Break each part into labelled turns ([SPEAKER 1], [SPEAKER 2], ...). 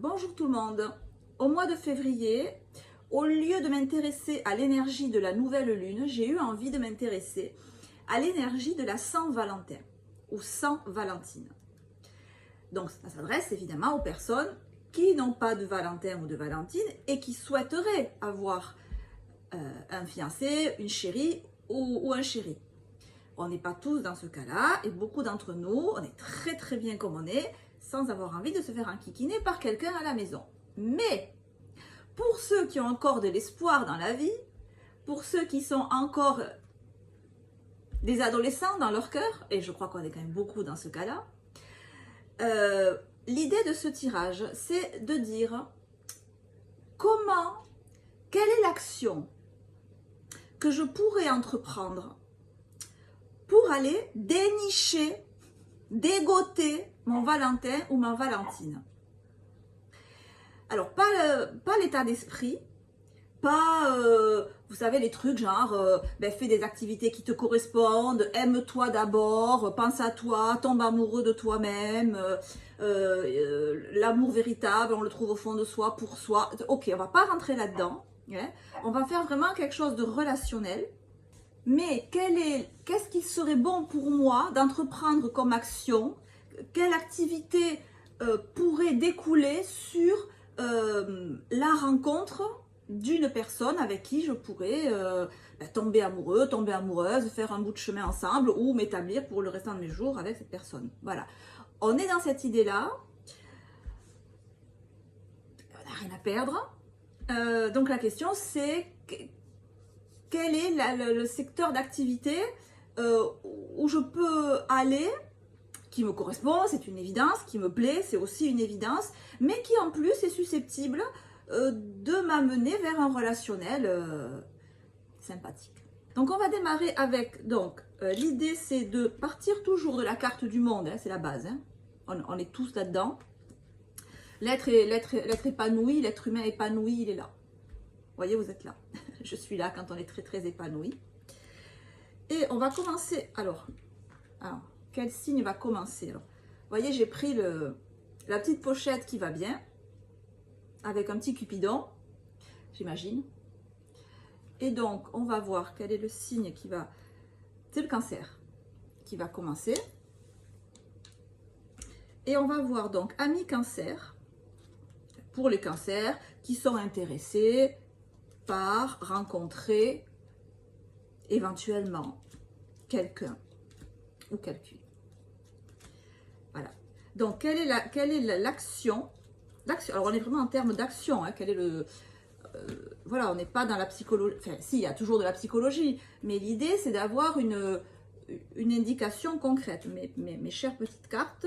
[SPEAKER 1] Bonjour tout le monde. Au mois de février, au lieu de m'intéresser à l'énergie de la nouvelle lune, j'ai eu envie de m'intéresser à l'énergie de la Saint-Valentin ou Saint-Valentine. Donc ça s'adresse évidemment aux personnes qui n'ont pas de Valentin ou de Valentine et qui souhaiteraient avoir un fiancé, une chérie ou un chéri. On n'est pas tous dans ce cas-là et beaucoup d'entre nous, on est très bien comme on est, sans avoir envie de se faire enquiquiner par quelqu'un à la maison. Mais pour ceux qui ont encore de l'espoir dans la vie, pour ceux qui sont encore des adolescents dans leur cœur, et je crois qu'on est quand même beaucoup dans ce cas-là, l'idée de ce tirage, c'est de dire quelle est l'action que je pourrais entreprendre pour aller dénicher, dégoter mon Valentin ou ma Valentine. Alors, pas l'état d'esprit, pas, vous savez, les trucs genre, fais des activités qui te correspondent, aime-toi d'abord, pense à toi, tombe amoureux de toi-même, l'amour véritable, on le trouve au fond de soi, pour soi. Ok, on va pas rentrer là-dedans, hein. On va faire vraiment quelque chose de relationnel. Mais qu'est-ce qui serait bon pour moi d'entreprendre comme action? Quelle activité pourrait découler sur la rencontre d'une personne avec qui je pourrais tomber amoureux, tomber amoureuse, faire un bout de chemin ensemble ou m'établir pour le restant de mes jours avec cette personne. Voilà. On est dans cette idée-là. On n'a rien à perdre. Donc la question c'est quel est le secteur d'activité où je peux aller, qui me correspond, c'est une évidence, qui me plaît, c'est aussi une évidence, mais qui en plus est susceptible de m'amener vers un relationnel sympathique. Donc on va démarrer avec, l'idée c'est de partir toujours de la carte du monde, hein, c'est la base, hein. On est tous là-dedans. L'être épanoui, l'être humain épanoui, il est là. Vous voyez, vous êtes là. Je suis là quand on est très épanoui. Et on va commencer. Alors, quel signe va commencer? Alors, vous voyez, j'ai pris la petite pochette qui va bien, avec un petit cupidon, j'imagine. Et donc, on va voir quel est le signe qui va... C'est le Cancer qui va commencer. Et on va voir donc amis Cancer, pour les cancers qui sont intéressés par rencontrer éventuellement quelqu'un ou quelqu'une. Voilà. Donc, quelle est l'action? Alors, on est vraiment en termes d'action. Hein, quel est le... voilà, on n'est pas dans la psychologie. Enfin, si, il y a toujours de la psychologie. Mais l'idée, c'est d'avoir une indication concrète. Mes chères petites cartes,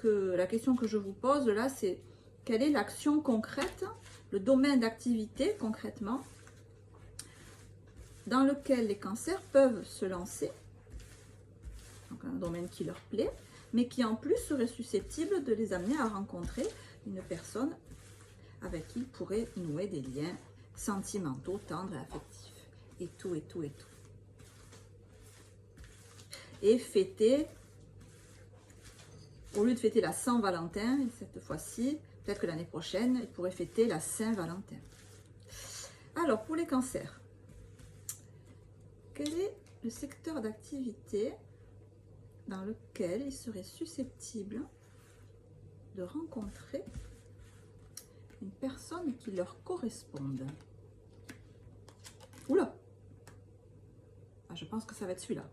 [SPEAKER 1] la question que je vous pose là, c'est quelle est l'action concrète, le domaine d'activité concrètement, dans lequel les cancers peuvent se lancer, donc un domaine qui leur plaît, mais qui en plus serait susceptible de les amener à rencontrer une personne avec qui ils pourraient nouer des liens sentimentaux, tendres et affectifs, et tout. Et fêter, au lieu de fêter la Saint-Valentin, cette fois-ci, peut-être que l'année prochaine, ils pourraient fêter la Saint-Valentin. Alors, pour les cancers, quel est le secteur d'activité dans lequel ils seraient susceptibles de rencontrer une personne qui leur corresponde? Oula! Je pense que ça va être celui-là.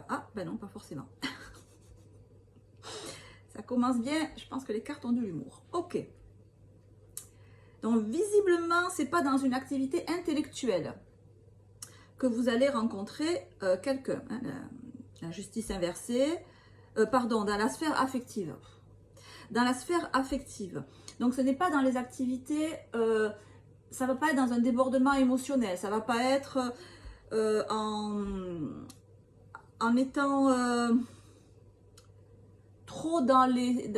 [SPEAKER 1] Ah, ben non, pas forcément. Ça commence bien, je pense que les cartes ont de l'humour. Ok. Donc, visiblement, c'est pas dans une activité intellectuelle que vous allez rencontrer quelqu'un. Hein, la justice inversée, dans la sphère affective. Dans la sphère affective. Donc, ce n'est pas dans les activités, ça ne va pas être dans un débordement émotionnel, ça ne va pas être en étant trop dans les...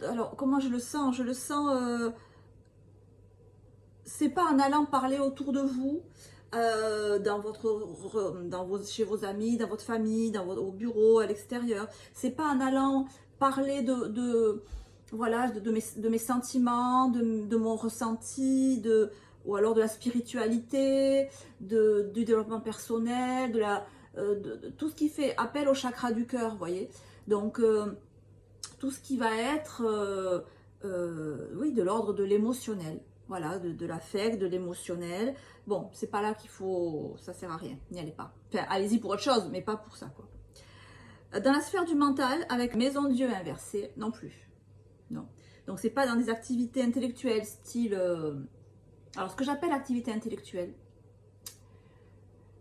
[SPEAKER 1] alors, comment je le sens? Je le sens... c'est pas en allant parler autour de vous, chez vos amis, dans votre famille, au bureau, à l'extérieur. C'est pas en allant parler voilà, de mes sentiments, de mon ressenti, ou alors de la spiritualité, du développement personnel, de tout ce qui fait appel au chakra du cœur, vous voyez. Donc, tout ce qui va être, oui, de l'ordre de l'émotionnel. Voilà, de l'affect, de l'émotionnel. Bon, c'est pas là qu'il faut, ça sert à rien, n'y allez pas. Enfin, allez-y pour autre chose, mais pas pour ça, quoi. Dans la sphère du mental, avec maison Dieu inversée, non plus. Non. Donc, c'est pas dans des activités intellectuelles, style... Alors, ce que j'appelle activité intellectuelle,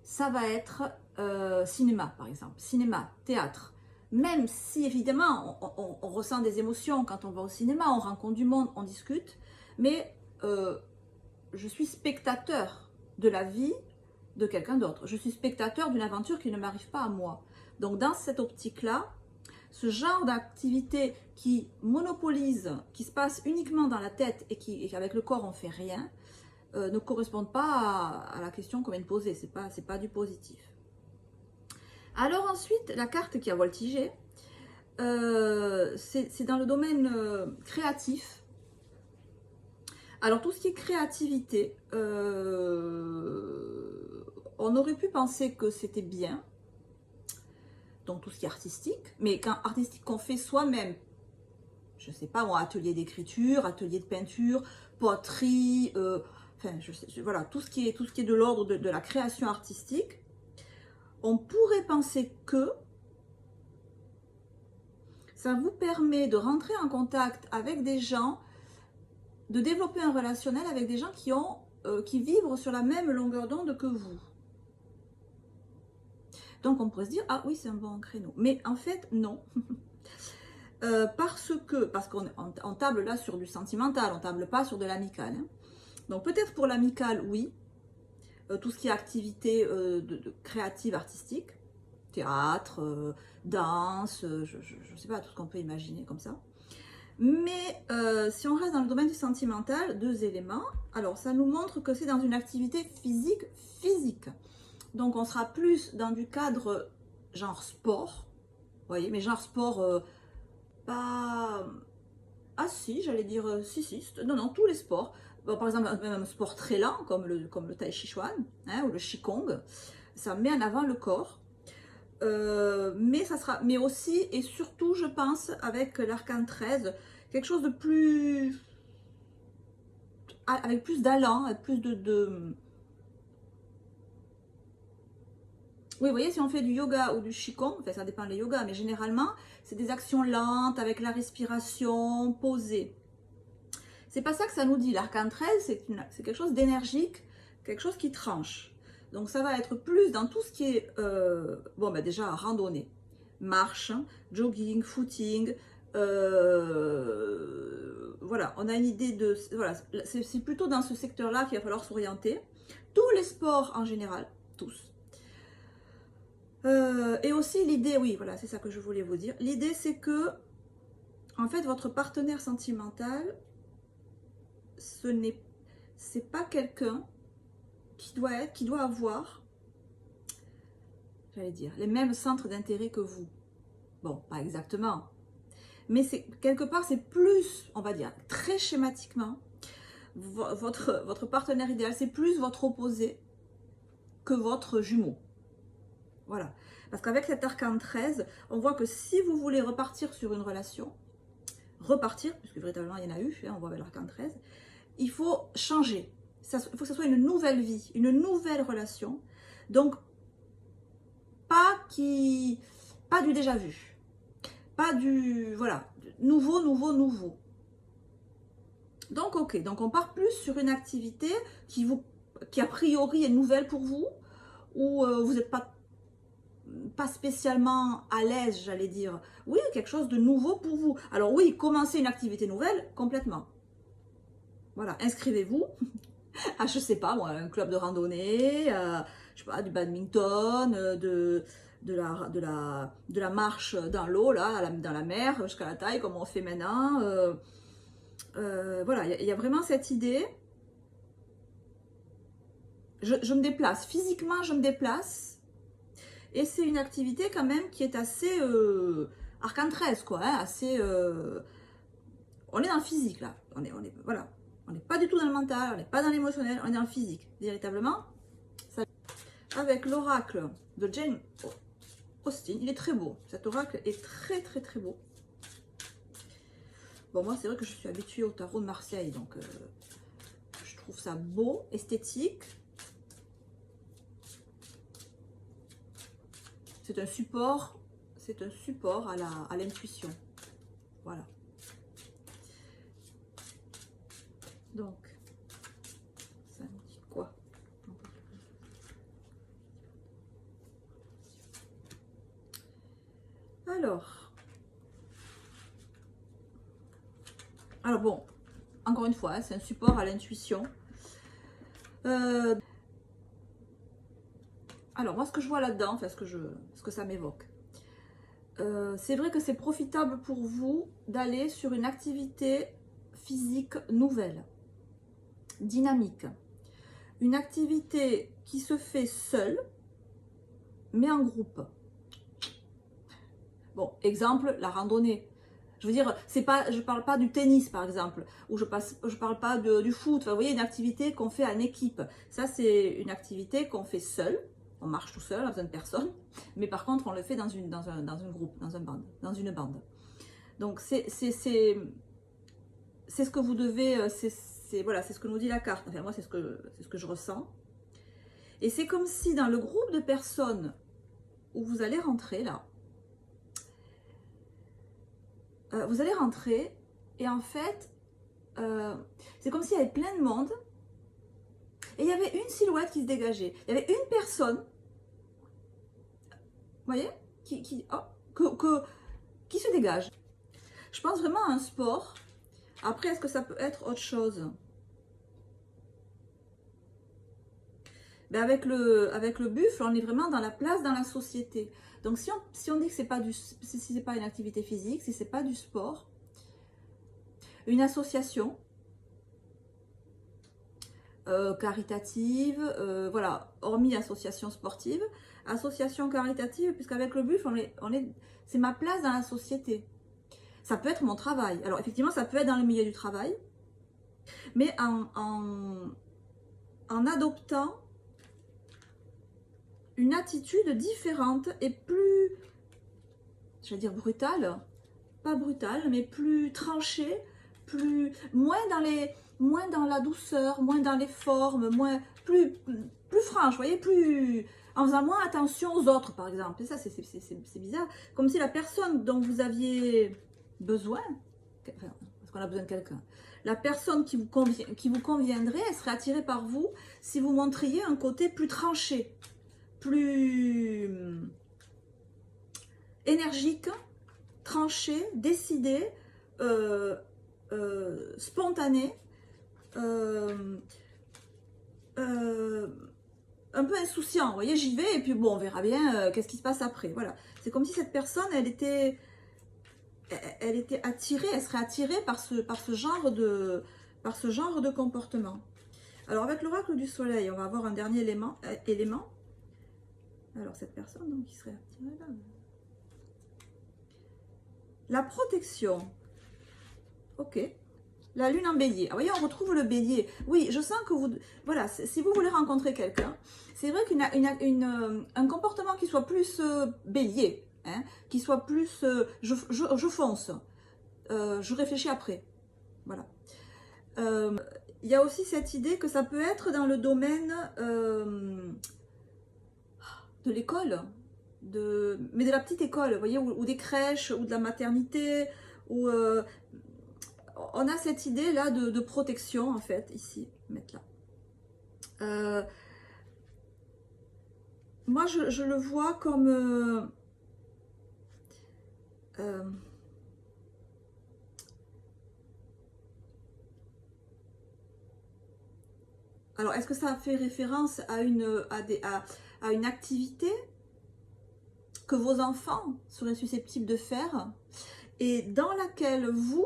[SPEAKER 1] ça va être cinéma, par exemple. Cinéma, théâtre. Même si, évidemment, on ressent des émotions quand on va au cinéma, on rencontre du monde, on discute, mais je suis spectateur de la vie de quelqu'un d'autre. Je suis spectateur d'une aventure qui ne m'arrive pas à moi. Donc, dans cette optique-là, ce genre d'activité qui monopolise, qui se passe uniquement dans la tête et qu'avec le corps on ne fait rien, ne correspondent pas à la question qu'on vient de poser. C'est pas du positif. Alors ensuite, la carte qui a voltigé, c'est dans le domaine créatif. Alors tout ce qui est créativité, on aurait pu penser que c'était bien, donc tout ce qui est artistique, mais quand artistique qu'on fait soi-même, je ne sais pas moi, atelier d'écriture, atelier de peinture, poterie, enfin voilà, tout ce qui est de l'ordre de la création artistique, on pourrait penser que ça vous permet de rentrer en contact avec des gens, de développer un relationnel avec des gens qui vivent sur la même longueur d'onde que vous. Donc on pourrait se dire, ah oui, c'est un bon créneau. Mais en fait, non. Parce qu'on table là sur du sentimental, on table pas sur de l'amical. Hein. Donc peut-être pour l'amical, oui. Tout ce qui est activité créative, artistique, théâtre, danse, je ne sais pas, tout ce qu'on peut imaginer comme ça. Mais si on reste dans le domaine du sentimental, 2 éléments. Alors ça nous montre que c'est dans une activité physique. Donc on sera plus dans du cadre genre sport, vous voyez, mais genre sport pas... Ah si, j'allais dire si, non, tous les sports. Bon, par exemple, même un sport très lent comme le tai chi chuan hein, ou le qigong, ça met en avant le corps. Mais aussi et surtout, je pense, avec l'arcane 13, quelque chose de plus... avec plus d'allant, avec plus Oui, vous voyez, si on fait du yoga ou du qigong, enfin ça dépend des yogas, mais généralement, c'est des actions lentes, avec la respiration, posée. C'est pas ça que ça nous dit. L'arcane 13, c'est quelque chose d'énergique, quelque chose qui tranche. Donc ça va être plus dans tout ce qui est, bon ben déjà randonnée, marche, jogging, footing, voilà, on a une idée de, voilà, c'est plutôt dans ce secteur-là qu'il va falloir s'orienter. Tous les sports en général, tous. Et aussi l'idée, oui, voilà, c'est ça que je voulais vous dire. L'idée, c'est que, en fait, votre partenaire sentimental, c'est pas quelqu'un qui doit avoir, j'allais dire, les mêmes centres d'intérêt que vous. Bon, pas exactement. Mais quelque part, c'est plus, on va dire, très schématiquement, votre partenaire idéal, c'est plus votre opposé que votre jumeau. Voilà. Parce qu'avec cet arcane 13, on voit que si vous voulez repartir sur une relation, puisque véritablement il y en a eu, hein, on voit avec l'arcane 13, il faut changer. Il faut que ce soit une nouvelle vie, une nouvelle relation. Donc, pas du déjà vu. Pas du, voilà, nouveau. Donc, ok, donc on part plus sur une activité qui a priori est nouvelle pour vous, où vous n'êtes pas spécialement à l'aise, j'allais dire. Oui, quelque chose de nouveau pour vous. Alors oui, commencer une activité nouvelle, complètement. Voilà, inscrivez-vous à, je sais pas moi, un club de randonnée, je sais pas, du badminton, de la marche dans l'eau, là, dans la mer, jusqu'à la taille, comme on fait maintenant. Voilà, il y a vraiment cette idée. Je me déplace, physiquement je me déplace. Et c'est une activité quand même qui est assez, arcane 13, quoi, hein, assez... on est dans le physique, là. Voilà. On n'est pas du tout dans le mental, on n'est pas dans l'émotionnel, on est dans le physique, véritablement. Ça... Avec l'oracle de Jane Austen, il est très beau. Cet oracle est très, très, très beau. Bon, moi, c'est vrai que je suis habituée au tarot de Marseille, donc je trouve ça beau, esthétique. C'est un support à l'intuition. Voilà. Donc, ça me dit quoi? Alors bon, encore une fois, hein, c'est un support à l'intuition. Alors moi, ce que je vois là-dedans, enfin, ce que ça m'évoque, c'est vrai que c'est profitable pour vous d'aller sur une activité physique nouvelle, dynamique. Une activité qui se fait seule, mais en groupe. Bon, exemple, la randonnée. Je veux dire, je parle pas du tennis par exemple, ou je parle pas du foot. Enfin, vous voyez, une activité qu'on fait en équipe. Ça, c'est une activité qu'on fait seul. On marche tout seul, on n'a besoin de personne. Mais par contre, on le fait dans un groupe, dans une bande. Donc, c'est ce que vous devez, voilà, c'est ce que nous dit la carte. Enfin, moi, c'est ce que je ressens. Et c'est comme si dans le groupe de personnes où vous allez rentrer là, vous allez rentrer et en fait, c'est comme s'il y avait plein de monde et il y avait une silhouette qui se dégageait. Il y avait une personne, vous voyez, qui se dégage. Je pense vraiment à un sport. Après, est-ce que ça peut être autre chose? Ben avec le buffle, on est vraiment dans la place dans la société. Donc si on dit que c'est pas une activité physique, si c'est pas du sport, une association caritative, voilà, hormis association sportive, association caritative, puisqu'avec le buffle, c'est ma place dans la société. Ça peut être mon travail. Alors effectivement, ça peut être dans le milieu du travail, mais en adoptant une attitude différente et plus, je vais dire brutale, pas brutale, mais plus tranchée, moins dans la douceur, moins dans les formes, plus franche, vous voyez, en faisant moins attention aux autres, par exemple. Et ça, c'est bizarre. Comme si la personne dont vous aviez besoin, enfin, parce qu'on a besoin de quelqu'un, la personne qui vous conviendrait, elle serait attirée par vous si vous montriez un côté plus tranché, plus énergique, tranché, décidé, spontané, un peu insouciant. Vous voyez, j'y vais et puis bon, on verra bien qu'est-ce qui se passe après. Voilà. C'est comme si cette personne, elle était attirée, elle serait attirée par ce genre de comportement. Alors avec l'oracle du soleil, on va avoir un dernier élément. Alors cette personne donc qui serait attirée là. La protection. Ok. La lune en bélier. Ah, voyez, on retrouve le bélier. Oui, je sens que vous... Voilà, si vous voulez rencontrer quelqu'un, c'est vrai qu'un comportement qui soit plus bélier, hein, qui soit plus... je fonce. Je réfléchis après. Voilà. Il y a aussi cette idée que ça peut être dans le domaine de l'école, mais de la petite école, vous voyez, ou des crèches, ou de la maternité, ou... on a cette idée là de protection en fait, ici, mettre là. Moi je le vois comme alors est-ce que ça fait référence à une activité que vos enfants seraient susceptibles de faire et dans laquelle vous,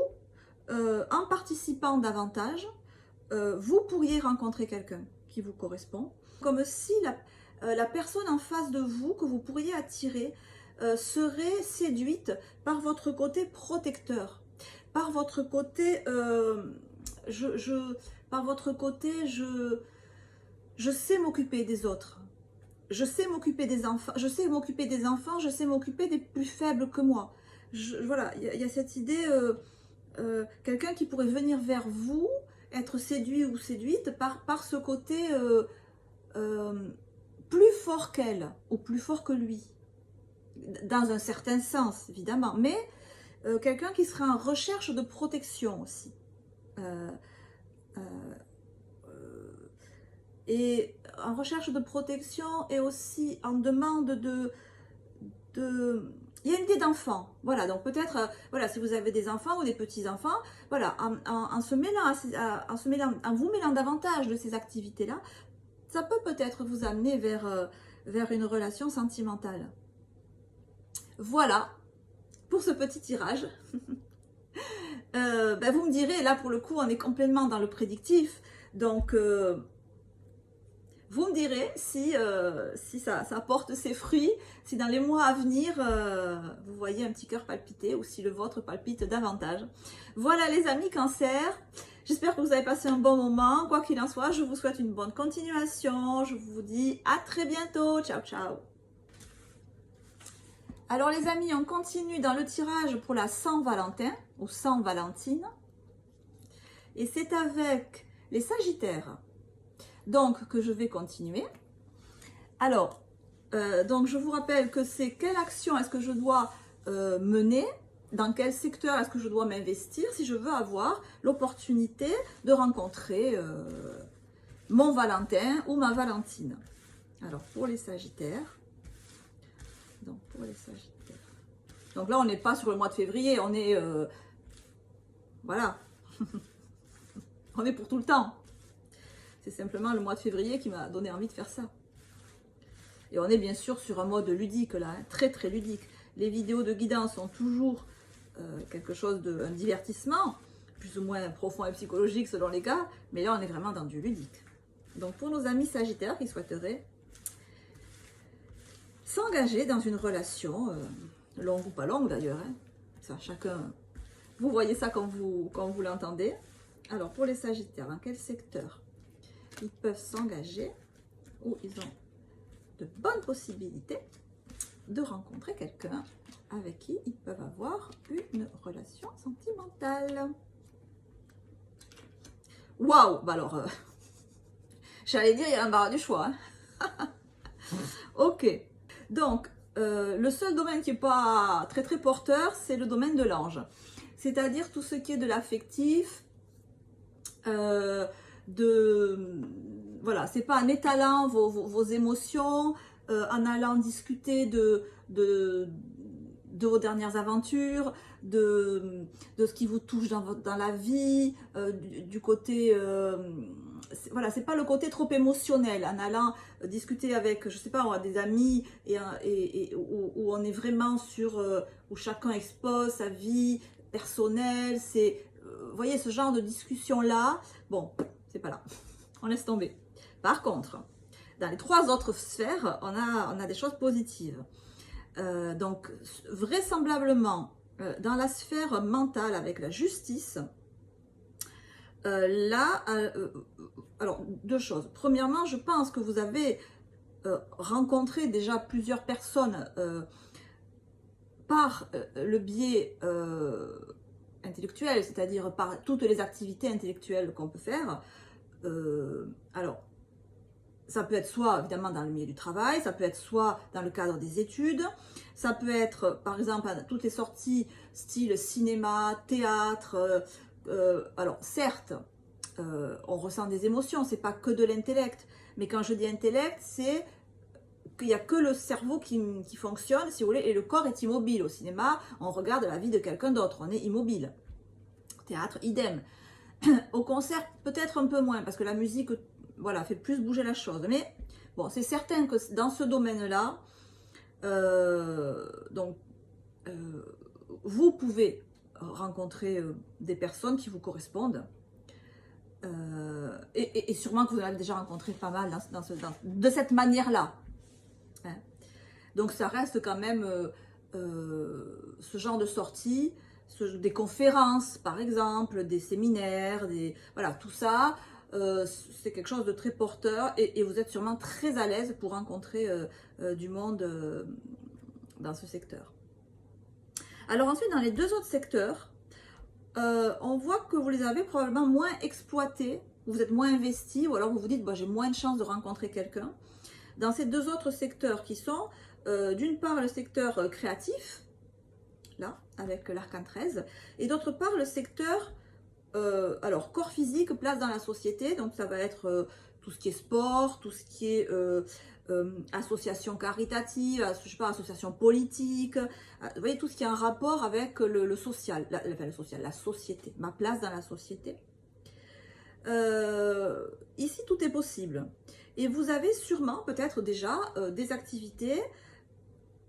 [SPEAKER 1] en participant davantage, vous pourriez rencontrer quelqu'un qui vous correspond, comme si la personne en face de vous que vous pourriez attirer serait séduite par votre côté protecteur, par votre côté, par votre côté, je sais m'occuper des autres. Je sais m'occuper des enfants, je sais m'occuper des enfants, je sais m'occuper des plus faibles que moi. Voilà, il y a cette idée, quelqu'un qui pourrait venir vers vous, être séduit ou séduite par ce côté plus fort qu'elle, ou plus fort que lui. Dans un certain sens, évidemment, mais quelqu'un qui serait en recherche de protection aussi. Et en recherche de protection et aussi en demande de il y a une idée d'enfant, voilà, donc peut-être, voilà, si vous avez des enfants ou des petits-enfants, voilà, en se mêlant, en vous mêlant davantage de ces activités-là, ça peut peut-être vous amener vers une relation sentimentale. Voilà, pour ce petit tirage. Ben vous me direz, là pour le coup, on est complètement dans le prédictif, donc vous me direz si ça porte ses fruits, si dans les mois à venir, vous voyez un petit cœur palpiter ou si le vôtre palpite davantage. Voilà les amis Cancer, j'espère que vous avez passé un bon moment. Quoi qu'il en soit, je vous souhaite une bonne continuation. Je vous dis à très bientôt. Ciao, ciao. Alors les amis, on continue dans le tirage pour la Saint-Valentin ou Saint-Valentine. Et c'est avec les Sagittaires. Donc, que je vais continuer. Alors, donc je vous rappelle que c'est quelle action est-ce que je dois mener, dans quel secteur est-ce que je dois m'investir si je veux avoir l'opportunité de rencontrer mon Valentin ou ma Valentine. Alors, pour les Sagittaires. Donc, pour les Sagittaires. Donc là, on n'est pas sur le mois de février, on est... voilà. On est pour tout le temps. C'est simplement le mois de février qui m'a donné envie de faire ça. Et on est bien sûr sur un mode ludique là, hein, très très ludique. Les vidéos de guidance sont toujours quelque chose un divertissement, plus ou moins profond et psychologique selon les cas, mais là on est vraiment dans du ludique. Donc pour nos amis Sagittaires qui souhaiteraient s'engager dans une relation, longue ou pas longue d'ailleurs, hein, ça chacun, vous voyez ça quand vous l'entendez. Alors pour les Sagittaires, dans quel secteur ils peuvent s'engager, ou ils ont de bonnes possibilités de rencontrer quelqu'un avec qui ils peuvent avoir une relation sentimentale. Waouh, bah alors, j'allais dire, il y a l'embarras du choix. Hein. Ok, donc, le seul domaine qui n'est pas très très porteur, c'est le domaine de l'ange. C'est-à-dire tout ce qui est de l'affectif, voilà, c'est pas en étalant vos émotions, en allant discuter de vos dernières aventures, de ce qui vous touche dans la vie, du côté, voilà, c'est pas le côté trop émotionnel, en allant discuter avec, je sais pas, des amis, où on est vraiment sur, où chacun expose sa vie personnelle, c'est, vous voyez, ce genre de discussion-là, bon, c'est pas là, on laisse tomber. Par contre, dans les trois autres sphères, on a des choses positives. Donc, vraisemblablement, dans la sphère mentale avec la justice, là, alors, deux choses. Premièrement, je pense que vous avez rencontré déjà plusieurs personnes par le biais intellectuel, c'est-à-dire par toutes les activités intellectuelles qu'on peut faire. Alors, ça peut être soit évidemment dans le milieu du travail, ça peut être soit dans le cadre des études, ça peut être par exemple à toutes les sorties style cinéma, théâtre. Alors certes, on ressent des émotions, c'est pas que de l'intellect, mais quand je dis intellect, c'est qu'il n'y a que le cerveau qui fonctionne, si vous voulez, et le corps est immobile. Au cinéma, on regarde la vie de quelqu'un d'autre, on est immobile. Au théâtre, idem. Au concert, peut-être un peu moins, parce que la musique, voilà, fait plus bouger la chose. Mais bon, c'est certain que dans ce domaine-là, vous pouvez rencontrer des personnes qui vous correspondent. Et sûrement que vous en avez déjà rencontré pas mal de cette manière-là. Hein. Donc ça reste quand même ce genre de sortie, des conférences par exemple, des séminaires, voilà, tout ça, c'est quelque chose de très porteur et vous êtes sûrement très à l'aise pour rencontrer du monde dans ce secteur. Alors ensuite, dans les deux autres secteurs, on voit que vous les avez probablement moins exploités, vous êtes moins investi, ou alors vous vous dites, j'ai moins de chances de rencontrer quelqu'un. Dans ces deux autres secteurs qui sont, d'une part, le secteur créatif, là, avec l'arcane 13, et d'autre part, le secteur, alors, corps physique, place dans la société, donc ça va être tout ce qui est sport, tout ce qui est association caritative, je sais pas, association politique, vous voyez, tout ce qui est en rapport avec le social, la société, ma place dans la société. Ici, tout est possible. Et vous avez sûrement peut-être déjà des activités,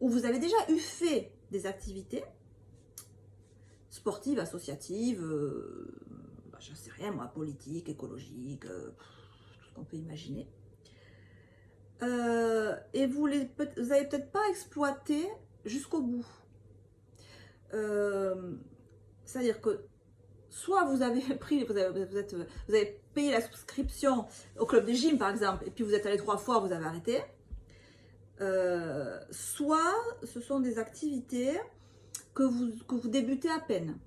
[SPEAKER 1] ou vous avez déjà eu fait des activités sportives, associatives, je ne sais rien moi, politique, écologique, tout ce qu'on peut imaginer. Et vous n'avez peut-être pas exploité jusqu'au bout. C'est-à-dire que soit vous avez pris, vous avez payé la souscription au club de gym par exemple, et puis vous êtes allé 3 fois, vous avez arrêté. Soit ce sont des activités que vous débutez à peine.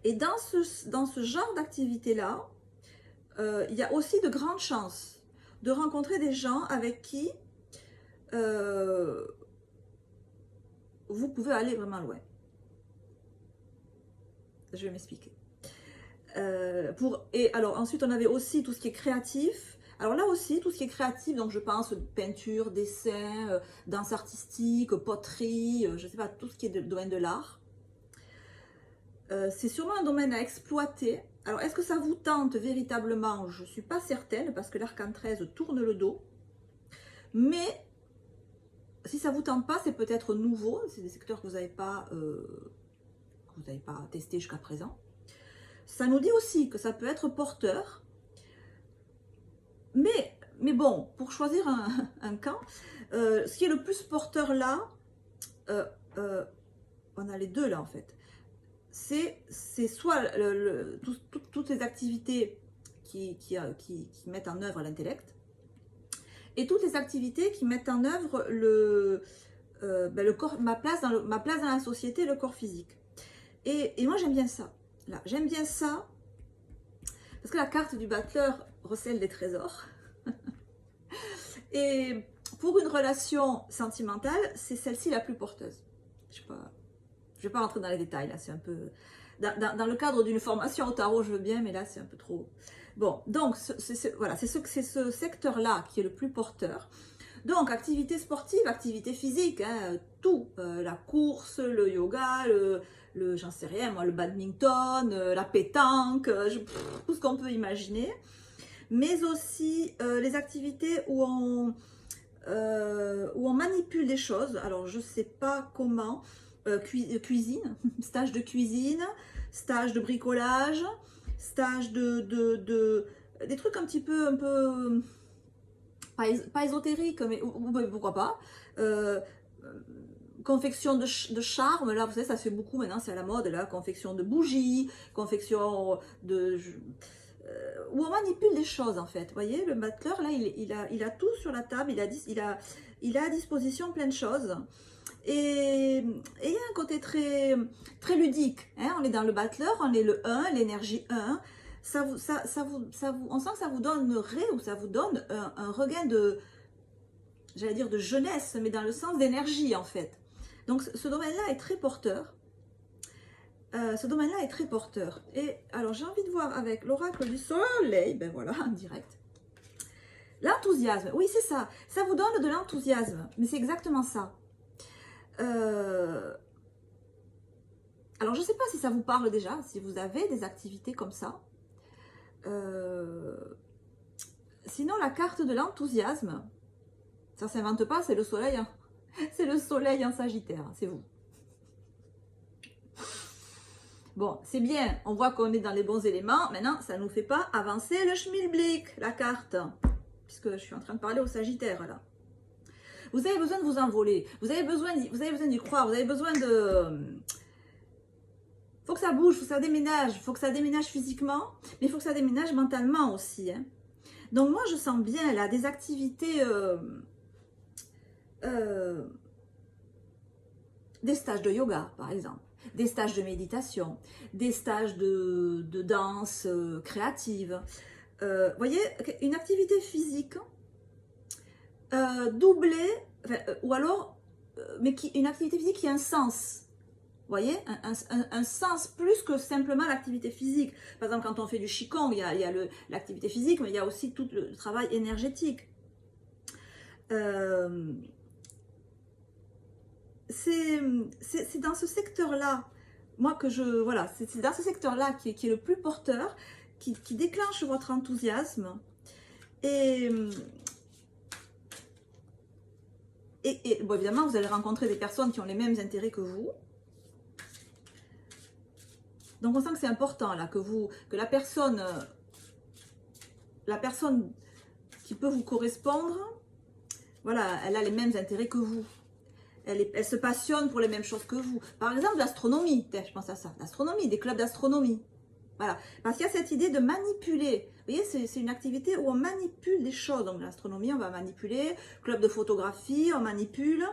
[SPEAKER 1] Et dans ce genre d'activité-là, il y a aussi de grandes chances de rencontrer des gens avec qui vous pouvez aller vraiment loin. Je vais m'expliquer. Et alors ensuite, on avait aussi tout ce qui est créatif. Alors là aussi, tout ce qui est créatif, donc je pense peinture, dessin, danse artistique, poterie, je ne sais pas, tout ce qui est de domaine de l'art. C'est sûrement un domaine à exploiter. Alors, est-ce que ça vous tente véritablement? Je ne suis pas certaine, parce que l'arcane 13 tourne le dos. Mais, si ça ne vous tente pas, c'est peut-être nouveau. C'est des secteurs que vous n'avez pas testé jusqu'à présent. Ça nous dit aussi que ça peut être porteur. Mais bon, pour choisir un camp, ce qui est le plus porteur là, on a les deux là en fait. C'est soit toutes les activités qui mettent en œuvre l'intellect et toutes les activités qui mettent en œuvre le corps, ma place dans la société, le corps physique. Et moi j'aime bien ça. Là, j'aime bien ça parce que la carte du battleur recèle des trésors. Et pour une relation sentimentale, c'est celle-ci la plus porteuse. Je ne vais pas rentrer dans les détails, là, c'est un peu... Dans le cadre d'une formation au tarot, je veux bien, mais là, c'est un peu trop... Bon, donc, voilà, c'est ce secteur-là qui est le plus porteur. Donc, activité sportive, activité physique, hein, tout. La course, le yoga, j'en sais rien, moi, le badminton, la pétanque, tout ce qu'on peut imaginer. Mais aussi les activités où on manipule des choses. Alors, je ne sais pas comment... cuisine, stage de cuisine, stage de bricolage, stage des trucs un peu pas ésotériques, mais pourquoi pas. Confection de charme, là vous savez ça se fait beaucoup maintenant, c'est à la mode, là, confection de bougies, confection de... où on manipule des choses en fait. Vous voyez, le battleur là, il a tout sur la table, il a à disposition plein de choses. Et il y a un côté très, très ludique. Hein, on est dans le battleur, on est le 1, l'énergie 1. On sent que ça vous donnerait ou ça vous donne un regain de, j'allais dire de jeunesse, mais dans le sens d'énergie en fait. Donc ce domaine-là est très porteur. Et alors j'ai envie de voir avec l'oracle du soleil, ben voilà, en direct. L'enthousiasme, oui c'est ça. Ça vous donne de l'enthousiasme, mais c'est exactement ça. Alors je ne sais pas si ça vous parle déjà, si vous avez des activités comme ça. Sinon la carte de l'enthousiasme, ça ne s'invente pas, c'est le soleil, hein. C'est le soleil en Sagittaire, c'est vous. Bon, c'est bien, on voit qu'on est dans les bons éléments. Maintenant, ça ne nous fait pas avancer le schmilblick, la carte, puisque je suis en train de parler au Sagittaire là. Vous avez besoin de vous envoler. Vous avez besoin d'y croire. Vous avez besoin de... Faut que ça bouge, faut que ça déménage. Faut que ça déménage physiquement, mais il faut que ça déménage mentalement aussi. Hein. Donc moi, je sens bien là des activités... des stages de yoga, par exemple. Des stages de méditation. Des stages de danse créative. Voyez, une activité physique doublée, ou alors, mais une activité physique qui a un sens. Vous voyez, un sens plus que simplement l'activité physique. Par exemple, quand on fait du Qigong, il y a l'activité physique, mais il y a aussi tout le travail énergétique. C'est dans ce secteur-là, moi que je... Voilà, c'est dans ce secteur-là qui est le plus porteur, qui déclenche votre enthousiasme. Et bon, évidemment, vous allez rencontrer des personnes qui ont les mêmes intérêts que vous. Donc on sent que c'est important là, que la personne qui peut vous correspondre, voilà, elle a les mêmes intérêts que vous. Elle se passionne pour les mêmes choses que vous. Par exemple, l'astronomie, je pense à ça, l'astronomie, des clubs d'astronomie. Voilà, parce qu'il y a cette idée de manipuler. Vous voyez, c'est une activité où on manipule des choses. Donc l'astronomie, on va manipuler, club de photographie, on manipule.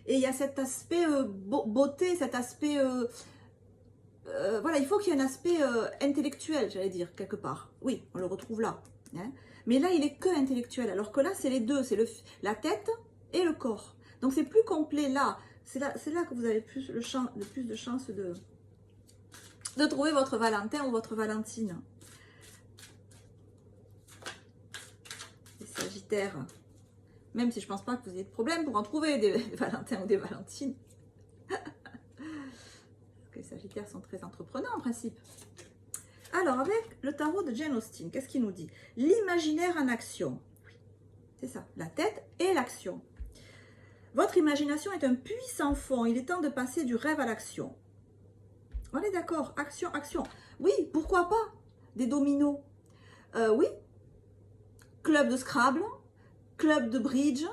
[SPEAKER 1] Et il y a cet aspect beauté, cet aspect... voilà, il faut qu'il y ait un aspect intellectuel, j'allais dire, quelque part. Oui, on le retrouve là. Hein. Mais là, il est que intellectuel. Alors que là, c'est les deux. C'est la tête et le corps. Donc, c'est plus complet là. C'est là que vous avez plus de chances de trouver votre Valentin ou votre Valentine. Les Sagittaires. Même si je ne pense pas que vous ayez de problème pour en trouver des Valentins ou des Valentines. Les Sagittaires sont très entreprenants en principe. Alors, avec le tarot de Jane Austen, qu'est-ce qu'il nous dit? L'imaginaire en action. Oui, c'est ça, la tête et l'action. Votre imagination est un puissant fond. Il est temps de passer du rêve à l'action. On est d'accord, action, action. Oui, pourquoi pas des dominos? Oui, club de Scrabble, club de bridge,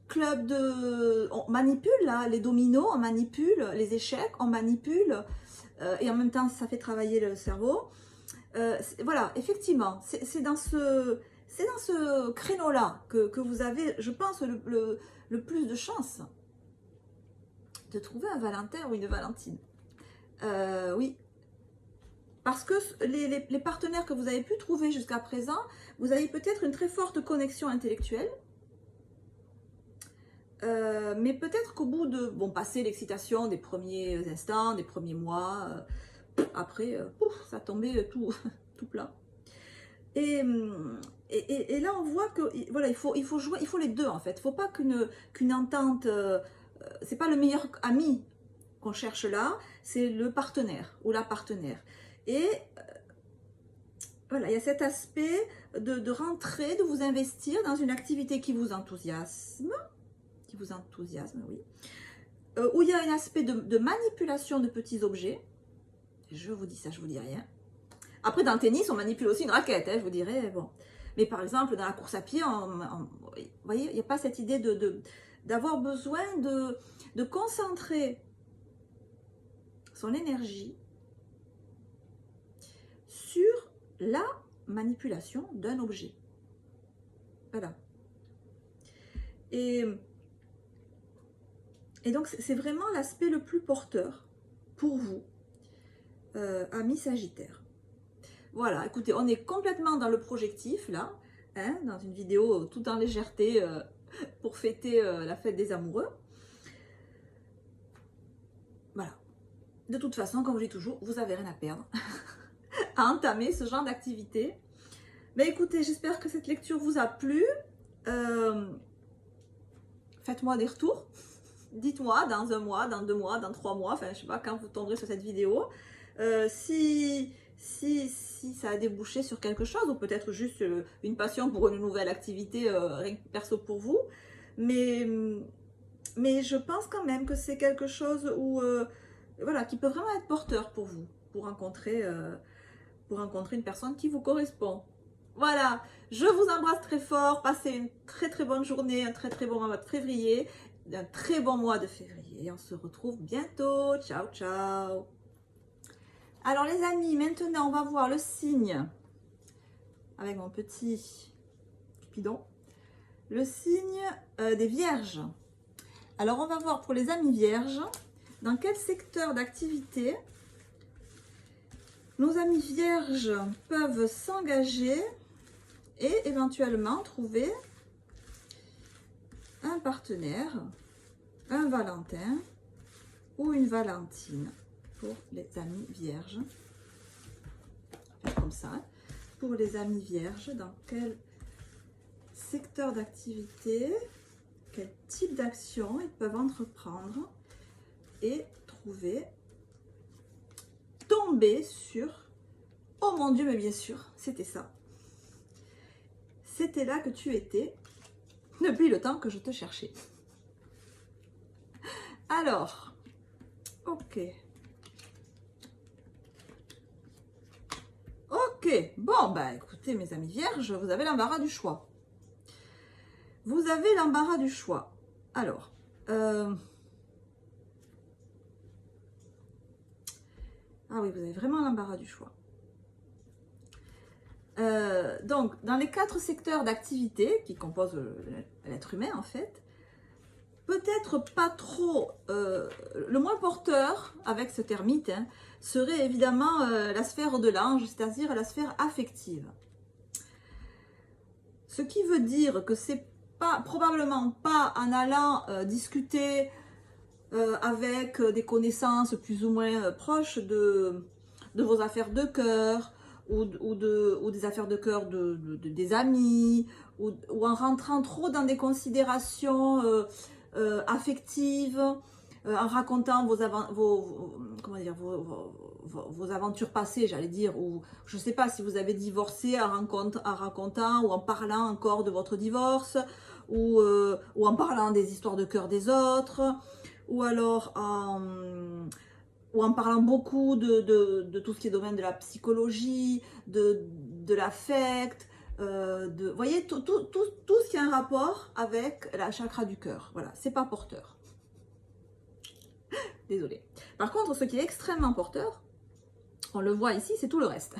[SPEAKER 1] club de... On manipule là, les dominos, on manipule les échecs, on manipule, et en même temps ça fait travailler le cerveau. Voilà, effectivement, c'est dans ce créneau-là que vous avez, je pense, le plus de chances de trouver un Valentin ou une Valentine. Oui, parce que les partenaires que vous avez pu trouver jusqu'à présent, vous avez peut-être une très forte connexion intellectuelle, mais peut-être qu'au bout de, bon, passer l'excitation des premiers instants, des premiers mois, après, pouf, ça tombait tout plat. Et là, on voit que voilà, il faut jouer, il faut les deux en fait. Il ne faut pas qu'une entente, c'est pas le meilleur ami qu'on cherche là, c'est le partenaire ou la partenaire. Et voilà, il y a cet aspect de rentrer, de vous investir dans une activité qui vous enthousiasme, oui, où il y a un aspect de manipulation de petits objets. Je vous dis ça, je vous dis rien. Après, dans le tennis, on manipule aussi une raquette, hein, je vous dirais, bon. Mais par exemple, dans la course à pied, vous voyez, il n'y a pas cette idée d'avoir besoin de concentrer son énergie sur la manipulation d'un objet. Voilà. Et donc, c'est vraiment l'aspect le plus porteur pour vous, amis Sagittaire. Voilà, écoutez, on est complètement dans le projectif, là, hein, dans une vidéo tout en légèreté pour fêter la fête des amoureux. Voilà. De toute façon, comme je dis toujours, vous n'avez rien à perdre à entamer ce genre d'activité. Mais écoutez, j'espère que cette lecture vous a plu. Faites-moi des retours. Dites-moi dans 1 mois, dans 2 mois, dans 3 mois, enfin je sais pas quand vous tomberez sur cette vidéo, si ça a débouché sur quelque chose, ou peut-être juste une passion pour une nouvelle activité rien que perso pour vous, mais je pense quand même que c'est quelque chose où, voilà, qui peut vraiment être porteur pour vous, pour rencontrer une personne qui vous correspond. Voilà, je vous embrasse très fort, passez une très très bonne journée, un très très bon mois de février, un très bon mois de février. On se retrouve bientôt, ciao ciao. Alors les amis, maintenant on va voir le signe, avec mon petit cupidon, le signe des vierges. Alors on va voir pour les amis vierges, dans quel secteur d'activité nos amis vierges peuvent s'engager et éventuellement trouver un partenaire, un Valentin ou une Valentine pour les amis vierges. Comme ça, pour les amis vierges, dans quel secteur d'activité, quel type d'action ils peuvent entreprendre et trouver, tomber sur, oh mon Dieu, mais bien sûr, c'était ça. C'était là que tu étais depuis le temps que je te cherchais. Alors, ok. Ok, bon, bah écoutez mes amis vierges, vous avez l'embarras du choix. Vous avez l'embarras du choix. Alors, ah oui, vous avez vraiment l'embarras du choix. Donc, dans les 4 secteurs d'activité qui composent l'être humain, en fait, peut-être pas trop, le moins porteur avec ce termite, hein, serait évidemment la sphère de l'ange, c'est-à-dire la sphère affective. Ce qui veut dire que c'est pas, probablement pas en allant discuter avec des connaissances plus ou moins proches de vos affaires de cœur ou des affaires de cœur des amis ou en rentrant trop dans des considérations affectives, en racontant comment dire, vos aventures passées, j'allais dire, ou je ne sais pas si vous avez divorcé en racontant ou en parlant encore de votre divorce, ou en parlant des histoires de cœur des autres, ou alors en parlant beaucoup de tout ce qui est domaine de la psychologie, de l'affect, vous voyez, tout ce qui a un rapport avec la chakra du cœur. Voilà, c'est pas porteur. Désolée. Par contre, ce qui est extrêmement porteur, on le voit ici, c'est tout le reste.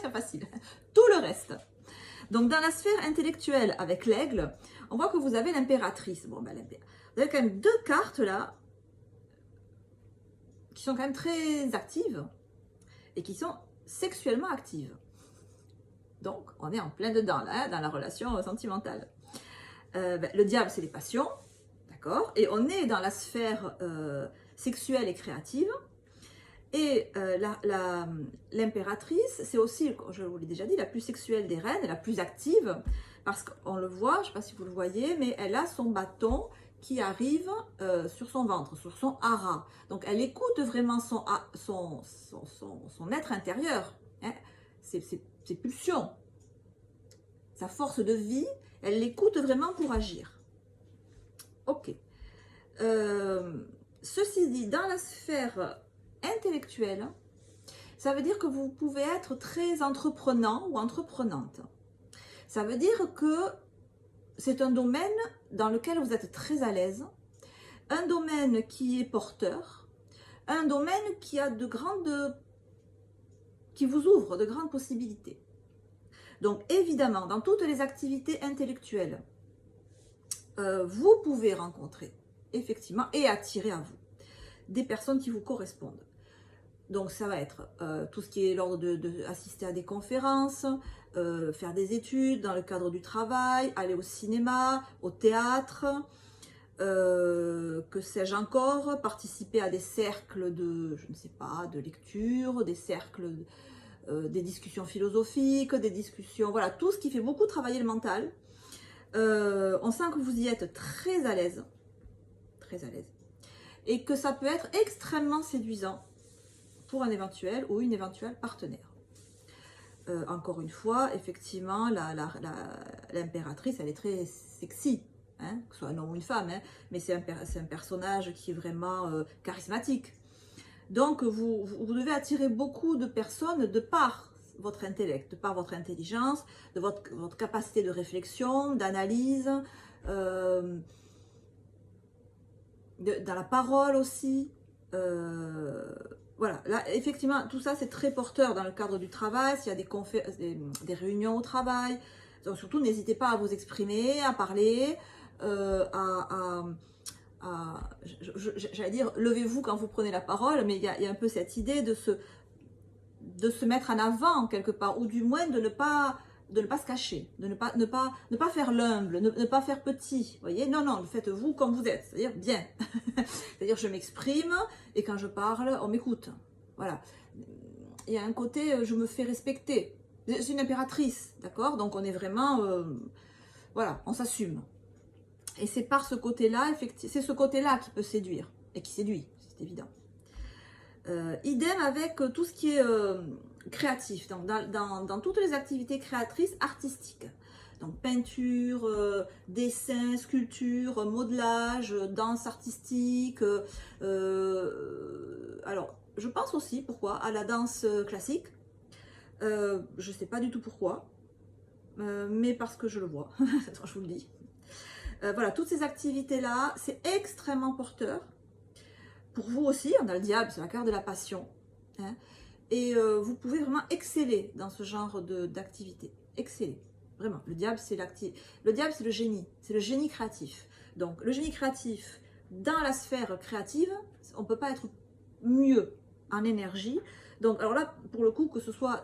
[SPEAKER 1] C'est facile. Tout le reste. Donc, dans la sphère intellectuelle avec l'aigle, on voit que vous avez l'impératrice. Bon, ben, vous avez quand même 2 cartes là, qui sont quand même très actives et qui sont sexuellement actives. Donc, on est en plein dedans là, dans la relation sentimentale. Le diable, c'est les passions, d'accord? Et on est dans la sphère sexuelle et créative. Et l'impératrice, c'est aussi, je vous l'ai déjà dit, la plus sexuelle des reines, la plus active, parce qu'on le voit, je ne sais pas si vous le voyez, mais elle a son bâton qui arrive sur son ventre, sur son hara. Donc elle écoute vraiment son être intérieur, hein, ses pulsions, sa force de vie, elle l'écoute vraiment pour agir. Ok. Ceci dit, dans la sphère intellectuelle, ça veut dire que vous pouvez être très entreprenant ou entreprenante. Ça veut dire que c'est un domaine dans lequel vous êtes très à l'aise, un domaine qui est porteur, un domaine qui a qui vous ouvre de grandes possibilités. Donc évidemment, dans toutes les activités intellectuelles, vous pouvez rencontrer effectivement et attirer à vous des personnes qui vous correspondent. Donc ça va être tout ce qui est l'ordre d'assister à des conférences, faire des études dans le cadre du travail, aller au cinéma, au théâtre, que sais-je encore, participer à des cercles de, je ne sais pas, de lecture, des cercles, des discussions philosophiques, des discussions, voilà, tout ce qui fait beaucoup travailler le mental. On sent que vous y êtes très à l'aise, et que ça peut être extrêmement séduisant pour un éventuel ou une éventuelle partenaire. Encore une fois, effectivement, l'impératrice, elle est très sexy, hein, que ce soit un homme ou une femme, hein, mais c'est un personnage qui est vraiment charismatique. Donc, vous devez attirer beaucoup de personnes de par votre intellect, de par votre intelligence, de votre capacité de réflexion, d'analyse, dans la parole aussi. Voilà, là effectivement tout ça c'est très porteur dans le cadre du travail, s'il y a des réunions au travail, donc surtout n'hésitez pas à vous exprimer, à parler, j'allais dire levez-vous quand vous prenez la parole, mais il y a un peu cette idée de se mettre en avant quelque part, ou du moins de ne pas se cacher, de ne pas faire l'humble, ne pas faire petit, vous voyez, non, faites-vous comme vous êtes, c'est-à-dire bien, c'est-à-dire je m'exprime, et quand je parle, on m'écoute, voilà, il y a un côté, je me fais respecter, c'est une impératrice, d'accord, donc on est vraiment, voilà, on s'assume, et c'est par ce côté-là, c'est ce côté-là qui peut séduire, et qui séduit, c'est évident. Idem avec tout ce qui est créatif, donc dans toutes les activités créatrices artistiques. Donc peinture, dessin, sculpture, modelage, danse artistique. Alors, je pense aussi, pourquoi, à la danse classique. Je ne sais pas du tout pourquoi, mais parce que je le vois, je vous le dis. Voilà, toutes ces activités-là, c'est extrêmement porteur. Pour vous aussi, on a le diable, c'est la carte de la passion. Hein, et vous pouvez vraiment exceller dans ce genre d'activité. Exceller, vraiment. Le diable, c'est le génie créatif. Donc, le génie créatif, dans la sphère créative, on ne peut pas être mieux en énergie. Donc, alors là, pour le coup, que ce soit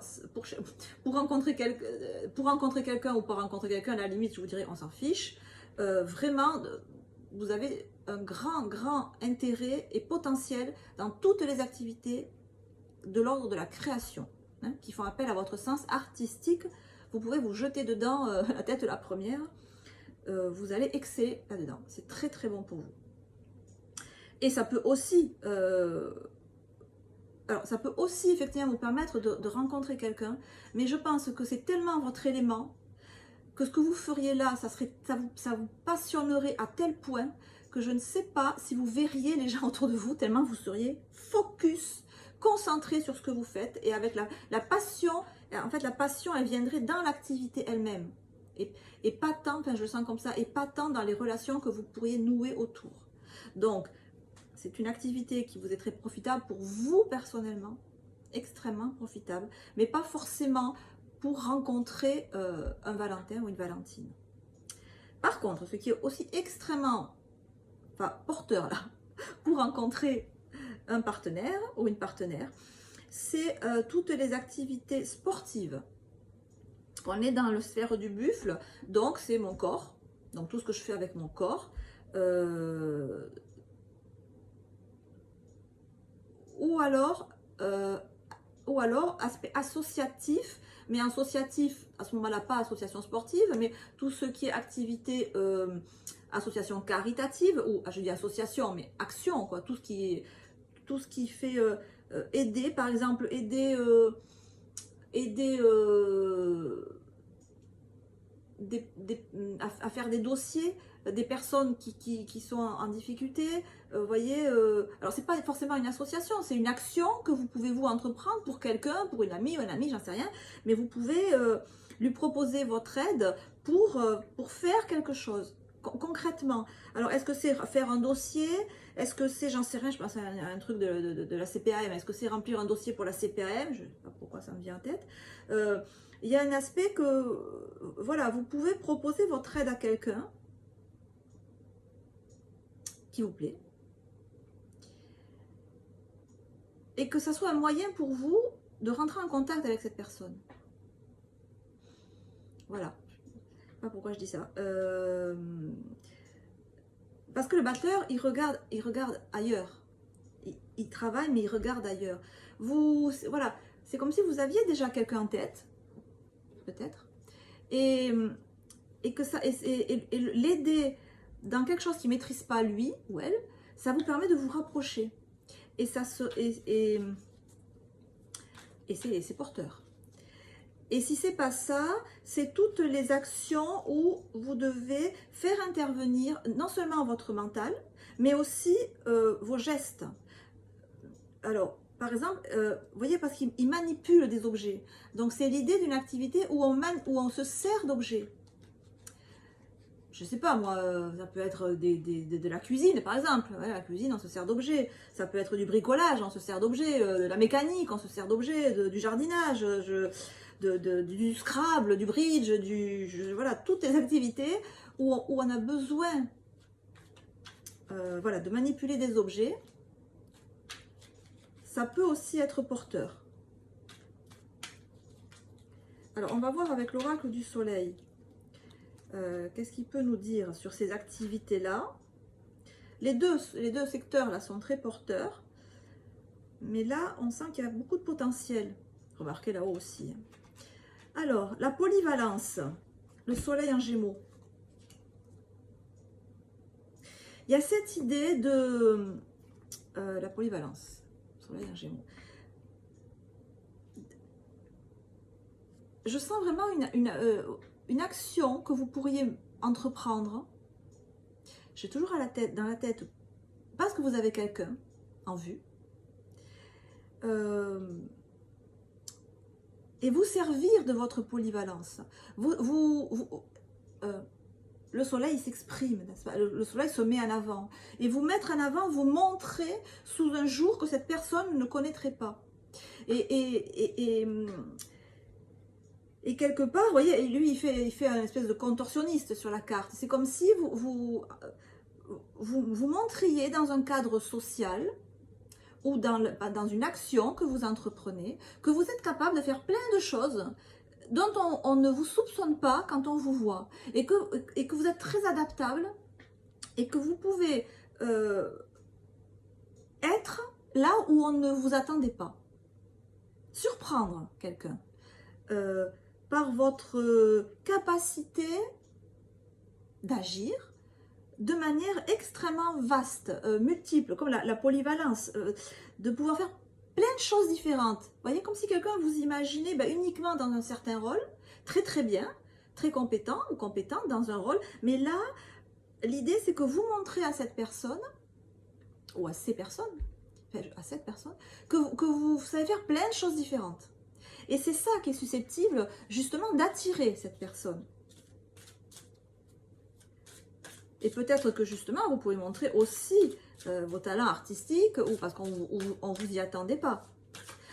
[SPEAKER 1] pour rencontrer quelqu'un ou pas rencontrer quelqu'un, à la limite, je vous dirais, on s'en fiche. Vraiment, vous avez un grand intérêt et potentiel dans toutes les activités de l'ordre de la création, hein, qui font appel à votre sens artistique. Vous pouvez vous jeter dedans la tête la première. Vous allez exceller là-dedans. C'est très très bon pour vous. Et ça peut aussi, effectivement vous permettre de rencontrer quelqu'un, mais je pense que c'est tellement votre élément que ce que vous feriez là, ça vous passionnerait à tel point que je ne sais pas si vous verriez les gens autour de vous, tellement vous seriez focus, concentré sur ce que vous faites, et avec la passion, en fait la passion elle viendrait dans l'activité elle-même, et pas tant, enfin je le sens comme ça, et pas tant dans les relations que vous pourriez nouer autour. Donc c'est une activité qui vous est très profitable pour vous personnellement, extrêmement profitable, mais pas forcément pour rencontrer un Valentin ou une Valentine. Par contre, ce qui est aussi extrêmement porteur là, pour rencontrer un partenaire ou une partenaire, c'est toutes les activités sportives. On est dans la sphère du buffle, donc c'est mon corps, donc tout ce que je fais avec mon corps, ou alors aspect associatif, mais associatif à ce moment-là, pas association sportive, mais tout ce qui est activité, association caritative, ou je dis association, mais action, quoi, tout ce qui fait aider, par exemple, aider à faire des dossiers, des personnes qui sont en difficulté, vous voyez, alors c'est pas forcément une association, c'est une action que vous pouvez vous entreprendre pour quelqu'un, pour une amie ou un ami, j'en sais rien, mais vous pouvez lui proposer votre aide pour faire quelque chose, concrètement. Alors est-ce que c'est faire un dossier, est-ce que c'est, j'en sais rien, je pense à un truc de la CPAM, est-ce que c'est remplir un dossier pour la CPAM, je ne sais pas pourquoi ça me vient en tête, il y a un aspect que, voilà, vous pouvez proposer votre aide à quelqu'un qui vous plaît, et que ça soit un moyen pour vous de rentrer en contact avec cette personne. Voilà. Je sais pas pourquoi je dis ça. Parce que le batteur, il regarde ailleurs. Il travaille, mais il regarde ailleurs. Voilà, c'est comme si vous aviez déjà quelqu'un en tête, peut-être, et que ça, et l'aider dans quelque chose qu'il ne maîtrise pas lui ou elle, ça vous permet de vous rapprocher. Et c'est porteur. Et si c'est pas ça, c'est toutes les actions où vous devez faire intervenir non seulement votre mental, mais aussi vos gestes. Alors, par exemple, vous voyez, parce qu'il manipule des objets. Donc, c'est l'idée d'une activité où on se sert d'objets. Je sais pas, moi, ça peut être de la cuisine, par exemple. Ouais, la cuisine, on se sert d'objets. Ça peut être du bricolage, on se sert d'objets. De la mécanique, on se sert d'objets. Du jardinage, du Scrabble, du bridge, voilà, toutes les activités où on a besoin voilà, de manipuler des objets. Ça peut aussi être porteur. Alors, on va voir avec l'oracle du soleil. Qu'est-ce qu'il peut nous dire sur ces activités-là? Les deux secteurs là sont très porteurs, mais là on sent qu'il y a beaucoup de potentiel. Remarquez là-haut aussi. Alors, la polyvalence, le soleil en Gémeaux. Il y a cette idée de la polyvalence, soleil en Gémeaux. Je sens vraiment une action que vous pourriez entreprendre. J'ai toujours dans la tête, parce que vous avez quelqu'un en vue, et vous servir de votre polyvalence. Le soleil s'exprime, n'est-ce pas? Le soleil se met en avant. Et vous mettre en avant, vous montrer sous un jour que cette personne ne connaîtrait pas. Et quelque part, vous voyez, lui, il fait un espèce de contorsionniste sur la carte. C'est comme si vous montriez dans un cadre social ou dans une action que vous entreprenez, que vous êtes capable de faire plein de choses dont on ne vous soupçonne pas quand on vous voit. Et que vous êtes très adaptable et que vous pouvez être là où on ne vous attendait pas. Surprendre quelqu'un. Par votre capacité d'agir de manière extrêmement vaste, multiple, comme la polyvalence, de pouvoir faire plein de choses différentes. Vous voyez, comme si quelqu'un vous imaginait uniquement dans un certain rôle, très très bien, très compétent ou compétente dans un rôle, mais là, l'idée c'est que vous montrez à cette personne, ou à ces personnes, à cette personne, que vous savez faire plein de choses différentes. Et c'est ça qui est susceptible, justement, d'attirer cette personne. Et peut-être que, justement, vous pouvez montrer aussi vos talents artistiques, ou parce qu'on ne vous y attendait pas.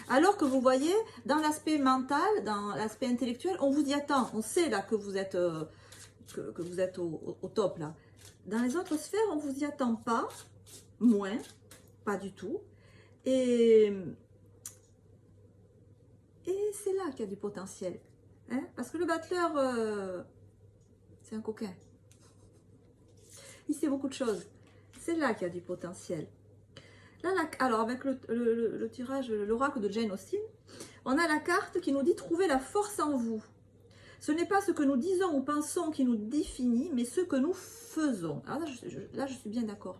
[SPEAKER 1] Alors que vous voyez, dans l'aspect mental, dans l'aspect intellectuel, on vous y attend. On sait là que vous êtes, que vous êtes au top, là. Dans les autres sphères, on ne vous y attend pas, moins, pas du tout. Et c'est là qu'il y a du potentiel. Hein? Parce que le battleur, c'est un coquin. Il sait beaucoup de choses. C'est là qu'il y a du potentiel. Là, alors, avec le tirage, l'oracle de Jane Austen, on a la carte qui nous dit « Trouvez la force en vous ». Ce n'est pas ce que nous disons ou pensons qui nous définit, mais ce que nous faisons. Alors là, je suis bien d'accord.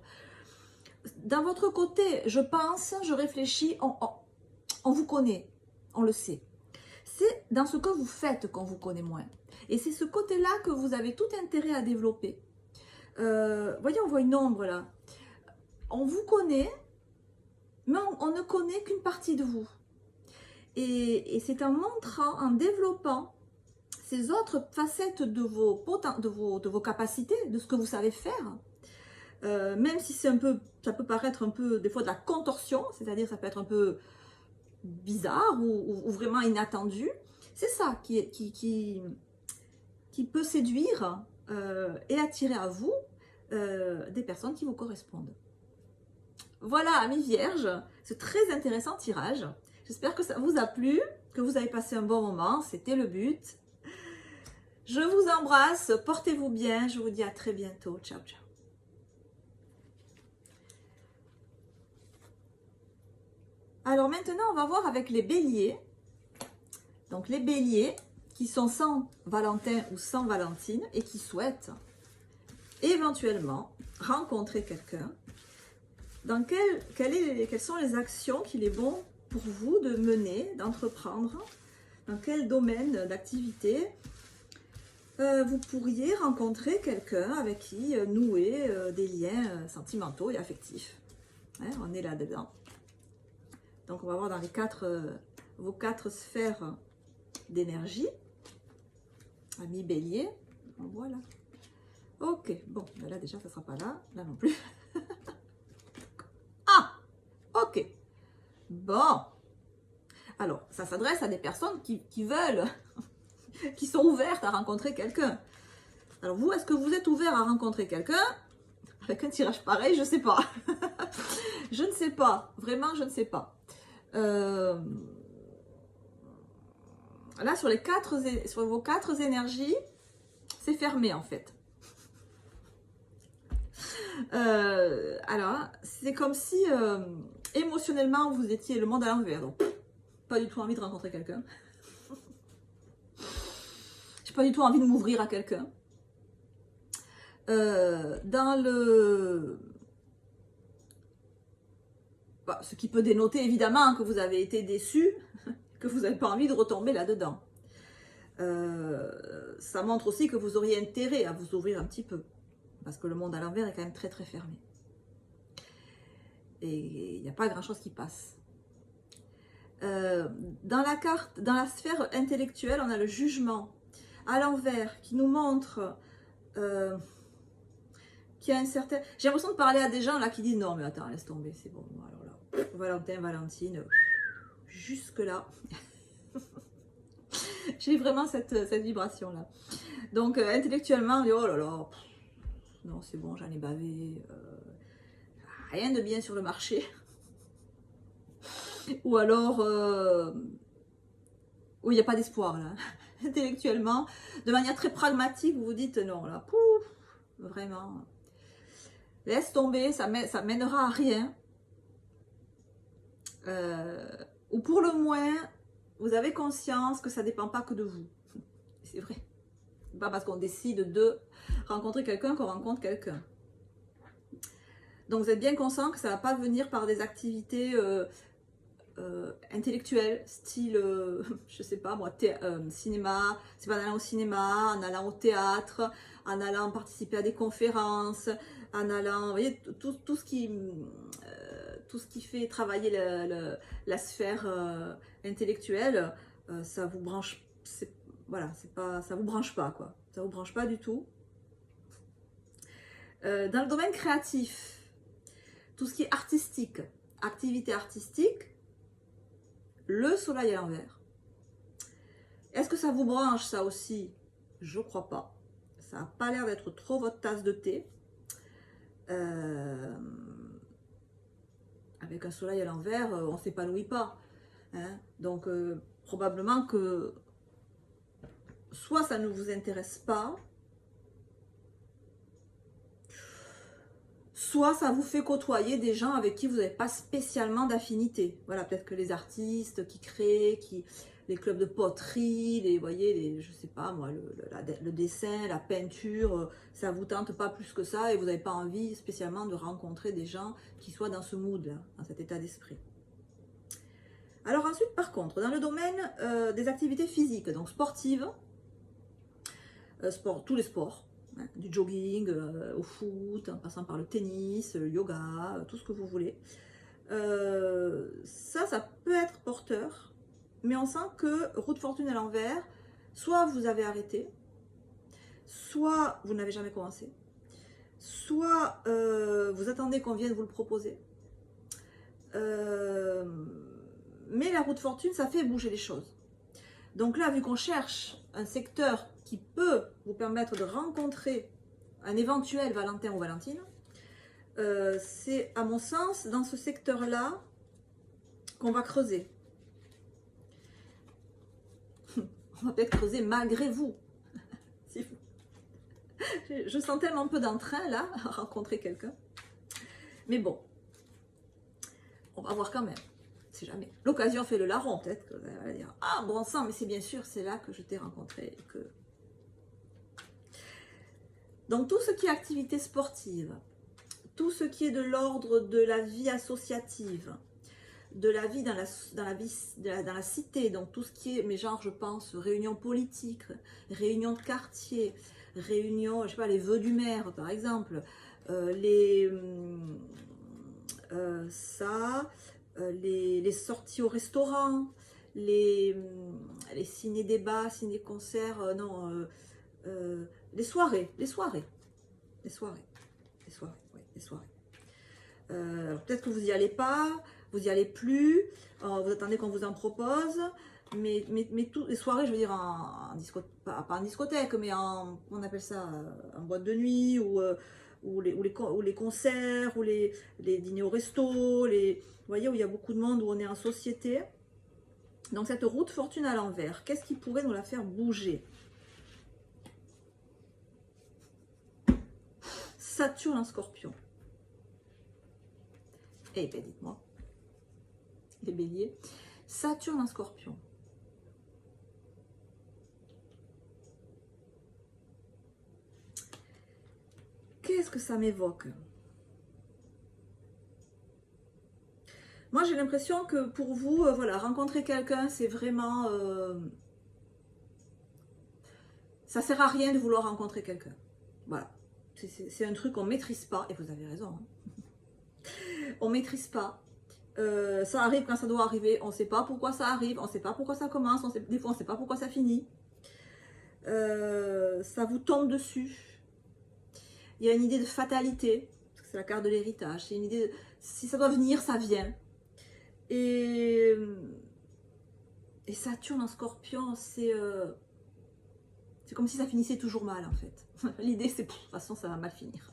[SPEAKER 1] Dans votre côté, je pense, je réfléchis, on vous connaît, on le sait. C'est dans ce que vous faites qu'on vous connaît moins. Et c'est ce côté-là que vous avez tout intérêt à développer. Voyez, on voit une ombre là. On vous connaît, mais on ne connaît qu'une partie de vous. Et c'est en montrant, en développant ces autres facettes de vos capacités, de ce que vous savez faire, même si c'est un peu, ça peut paraître un peu des fois de la contorsion, c'est-à-dire ça peut être un peu bizarre ou vraiment inattendu, c'est ça qui peut séduire et attirer à vous des personnes qui vous correspondent. Voilà, amis vierges, c'est très intéressant tirage. J'espère que ça vous a plu, que vous avez passé un bon moment, c'était le but. Je vous embrasse, portez-vous bien, je vous dis à très bientôt. Ciao, ciao. Alors maintenant, on va voir avec les béliers. Donc les béliers qui sont sans Valentin ou sans Valentine et qui souhaitent éventuellement rencontrer quelqu'un. Dans quelles sont les actions qu'il est bon pour vous de mener, d'entreprendre? Dans quel domaine d'activité vous pourriez rencontrer quelqu'un avec qui nouer des liens sentimentaux et affectifs? Hein, on est là-dedans. Donc on va voir dans les vos 4 sphères d'énergie. Ami Bélier, voilà. Ok, bon, ben là déjà ça sera pas là, là non plus. Ah, ok. Bon. Alors, ça s'adresse à des personnes qui veulent, qui sont ouvertes à rencontrer quelqu'un. Alors vous, est-ce que vous êtes ouvert à rencontrer quelqu'un? Avec un tirage pareil, je ne sais pas. Je ne sais pas, vraiment je ne sais pas. Là, sur vos 4 énergies, c'est fermé en fait. Alors, c'est comme si émotionnellement vous étiez le monde à l'envers. Donc, pas du tout envie de rencontrer quelqu'un. J'ai pas du tout envie de m'ouvrir à quelqu'un. Dans le... Bah, ce qui peut dénoter évidemment que vous avez été déçu, que vous n'avez pas envie de retomber là-dedans. Ça montre aussi que vous auriez intérêt à vous ouvrir un petit peu. Parce que le monde à l'envers est quand même très très fermé. Et il n'y a pas grand-chose qui passe. Dans la sphère intellectuelle, on a le jugement à l'envers qui nous montre qu'il y a un certain... J'ai l'impression de parler à des gens là qui disent non mais attends, laisse tomber, c'est bon. Alors là, Valentin, Valentine, jusque là. J'ai vraiment cette vibration là. Donc intellectuellement, on dit oh là là, non c'est bon, j'en ai bavé. Rien de bien sur le marché. Ou alors, où il n'y a pas d'espoir là. Intellectuellement, de manière très pragmatique, vous vous dites non là, pouf, vraiment. Laisse tomber, ça mènera à rien. Ou pour le moins, vous avez conscience que ça ne dépend pas que de vous. C'est vrai. C'est pas parce qu'on décide de rencontrer quelqu'un qu'on rencontre quelqu'un. Donc vous êtes bien conscient que ça ne va pas venir par des activités intellectuelles, style, je sais pas moi, cinéma, c'est pas en allant au cinéma, en allant au théâtre, en allant participer à des conférences, en allant, vous voyez, tout ce qui fait travailler la sphère intellectuelle, ça vous branche, voilà, ça vous branche pas quoi, ça vous branche pas du tout. Dans le domaine créatif, tout ce qui est artistique, activité artistique, le soleil à l'envers. Est-ce que ça vous branche ça aussi? Je crois pas. Ça n'a pas l'air d'être trop votre tasse de thé. Avec un soleil à l'envers, on ne s'épanouit pas. Hein. Donc probablement que soit ça ne vous intéresse pas, soit ça vous fait côtoyer des gens avec qui vous n'avez pas spécialement d'affinité. Voilà, peut-être que les artistes qui créent, les clubs de poterie, je sais pas moi, le dessin, la peinture, ça vous tente pas plus que ça et vous n'avez pas envie spécialement de rencontrer des gens qui soient dans ce mood-là, dans cet état d'esprit. Alors ensuite, par contre, dans le domaine des activités physiques, donc sportives, tous les sports, du jogging au foot, en passant par le tennis, le yoga, tout ce que vous voulez. Ça peut être porteur, mais on sent que roue de fortune à l'envers, soit vous avez arrêté, soit vous n'avez jamais commencé, soit vous attendez qu'on vienne vous le proposer. Mais la roue de fortune, ça fait bouger les choses. Donc là, vu qu'on cherche un secteur qui peut vous permettre de rencontrer un éventuel Valentin ou Valentine, c'est à mon sens dans ce secteur-là qu'on va creuser. On va peut-être creuser malgré vous. Je sens tellement peu d'entrain là à rencontrer quelqu'un. Mais bon, on va voir quand même. C'est jamais. L'occasion fait le larron, peut-être que vous allez dire ah bon sang, mais c'est bien sûr, c'est là que je t'ai rencontré. Donc tout ce qui est activité sportive, tout ce qui est de l'ordre de la vie associative, de la vie dans la cité, donc tout ce qui est, mais genre je pense, réunions politiques, réunions de quartier, réunions, je sais pas, les vœux du maire par exemple, les sorties au restaurant, les ciné-débats, ciné-concerts, non, les soirées, les soirées, les soirées, les soirées, ouais, les soirées. Peut-être que vous n'y allez pas, vous n'y allez plus, vous attendez qu'on vous en propose, mais toutes les soirées, je veux dire, pas en discothèque, mais on appelle ça en boîte de nuit, ou les concerts, ou les dîners au resto, vous voyez, où il y a beaucoup de monde, où on est en société. Donc cette route fortune à l'envers, qu'est-ce qui pourrait nous la faire bouger? Saturne en Scorpion. Eh bien, dites-moi, les béliers. Saturne en Scorpion. Qu'est-ce que ça m'évoque? Moi, j'ai l'impression que pour vous, voilà, rencontrer quelqu'un, c'est vraiment... ça sert à rien de vouloir rencontrer quelqu'un. Voilà. C'est un truc qu'on ne maîtrise pas, et vous avez raison. Hein. On ne maîtrise pas. Ça arrive quand ça doit arriver, on ne sait pas pourquoi ça arrive, on ne sait pas pourquoi ça commence, des fois on ne sait pas pourquoi ça finit. Ça vous tombe dessus. Il y a une idée de fatalité, parce que c'est la carte de l'héritage, c'est une idée de, si ça doit venir, ça vient. Et Saturne en Scorpion, c'est comme si ça finissait toujours mal en fait. L'idée c'est, de toute façon ça va mal finir.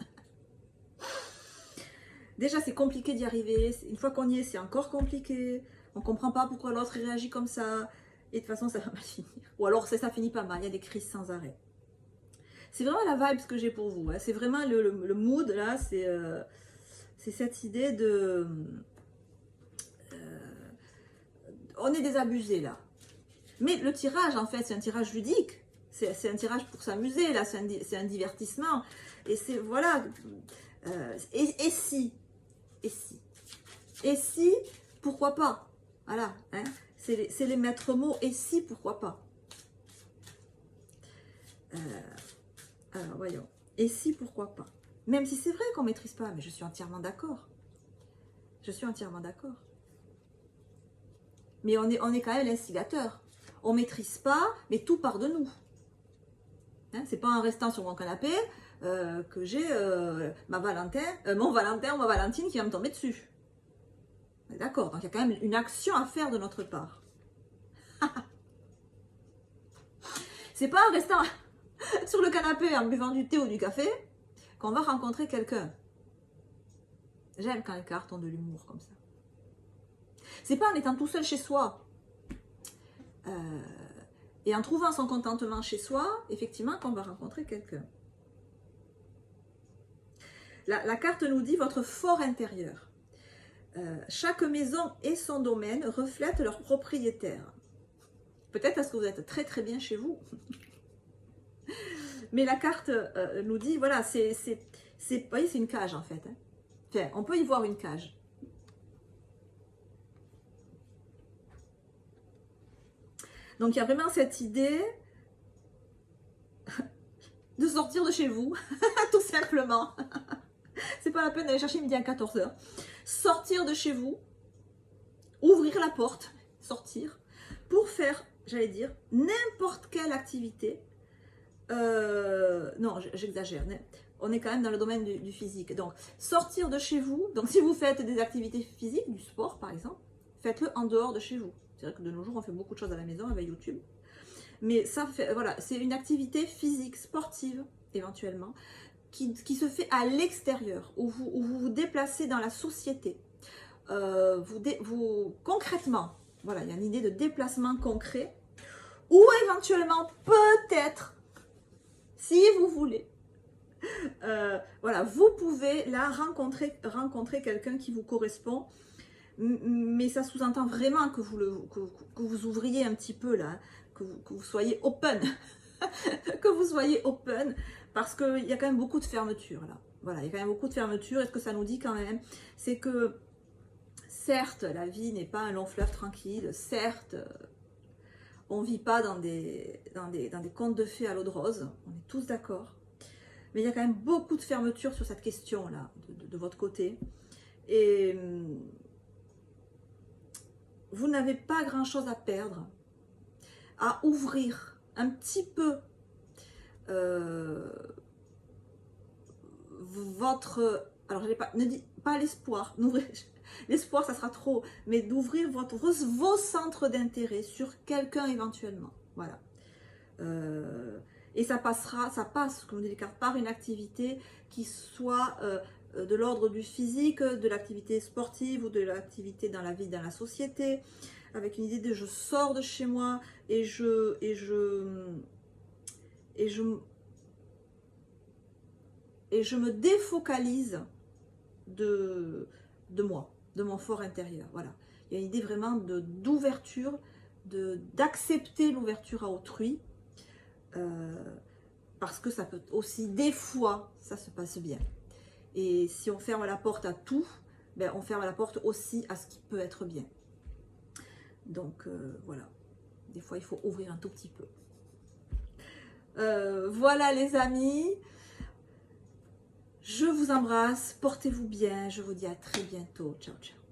[SPEAKER 1] Déjà c'est compliqué d'y arriver, une fois qu'on y est c'est encore compliqué, on ne comprend pas pourquoi l'autre réagit comme ça, et de toute façon ça va mal finir. Ou alors ça finit pas mal, il y a des crises sans arrêt. C'est vraiment la vibe que j'ai pour vous, hein. C'est vraiment le mood là, c'est cette idée de... on est désabusé là. Mais le tirage en fait c'est un tirage ludique, c'est un tirage pour s'amuser là, c'est un divertissement. Et c'est voilà, et si, pourquoi pas, voilà, hein, c'est les maîtres mots, et si, pourquoi pas. Alors voyons, et si, pourquoi pas. Même si c'est vrai qu'on ne maîtrise pas, mais je suis entièrement d'accord. Je suis entièrement d'accord. Mais on est quand même l'instigateur. On ne maîtrise pas, mais tout part de nous. Hein, c'est pas en restant sur mon canapé que j'ai mon Valentin ou ma Valentine qui va me tomber dessus. D'accord, donc il y a quand même une action à faire de notre part. C'est pas en restant sur le canapé en buvant du thé ou du café qu'on va rencontrer quelqu'un. J'aime quand les cartes ont de l'humour comme ça. C'est pas en étant tout seul chez soi et en trouvant son contentement chez soi, effectivement, qu'on va rencontrer quelqu'un. La carte nous dit votre fort intérieur. Chaque maison et son domaine reflètent leur propriétaire. Peut-être parce que vous êtes très très bien chez vous. Mais la carte nous dit, voilà, vous voyez, c'est une cage en fait. Hein. Enfin, on peut y voir une cage. Donc il y a vraiment cette idée de sortir de chez vous, tout simplement. C'est pas la peine d'aller chercher midi à 14h. Sortir de chez vous, ouvrir la porte, sortir, pour faire, j'allais dire, n'importe quelle activité. Non, j'exagère. On est quand même dans le domaine du physique. Donc, sortir de chez vous. Donc, si vous faites des activités physiques, du sport par exemple, faites-le en dehors de chez vous. C'est vrai que de nos jours, on fait beaucoup de choses à la maison avec YouTube. Mais ça fait, voilà, c'est une activité physique, sportive, éventuellement, qui se fait à l'extérieur, où vous vous déplacez dans la société. Concrètement, voilà, il y a une idée de déplacement concret, ou éventuellement, peut-être, si vous voulez, voilà, vous pouvez là rencontrer quelqu'un qui vous correspond, mais ça sous-entend vraiment que vous ouvriez un petit peu là, que vous soyez open, que vous soyez open, parce qu'il y a quand même beaucoup de fermeture là. Voilà, il y a quand même beaucoup de fermeture. Et ce que ça nous dit quand même, c'est que certes, la vie n'est pas un long fleuve tranquille, certes, on ne vit pas dans des contes de fées à l'eau de rose, on est tous d'accord. Mais il y a quand même beaucoup de fermeture sur cette question-là, de votre côté. Et vous n'avez pas grand-chose à perdre, à ouvrir un petit peu votre... Alors, ne dites pas l'espoir, l'espoir ça sera trop, mais d'ouvrir vos centres d'intérêt sur quelqu'un éventuellement. Voilà. Et ça passe, comme dit les cartes, par une activité qui soit de l'ordre du physique, de l'activité sportive ou de l'activité dans la vie, dans la société, avec une idée de je sors de chez moi et je me défocalise de moi, de mon fort intérieur. Voilà. Il y a une idée vraiment d'ouverture, d'accepter l'ouverture à autrui, parce que ça peut aussi, des fois, ça se passe bien. Et si on ferme la porte à tout, ben on ferme la porte aussi à ce qui peut être bien. Donc voilà, des fois il faut ouvrir un tout petit peu. Voilà les amis, je vous embrasse, portez-vous bien, je vous dis à très bientôt, ciao ciao.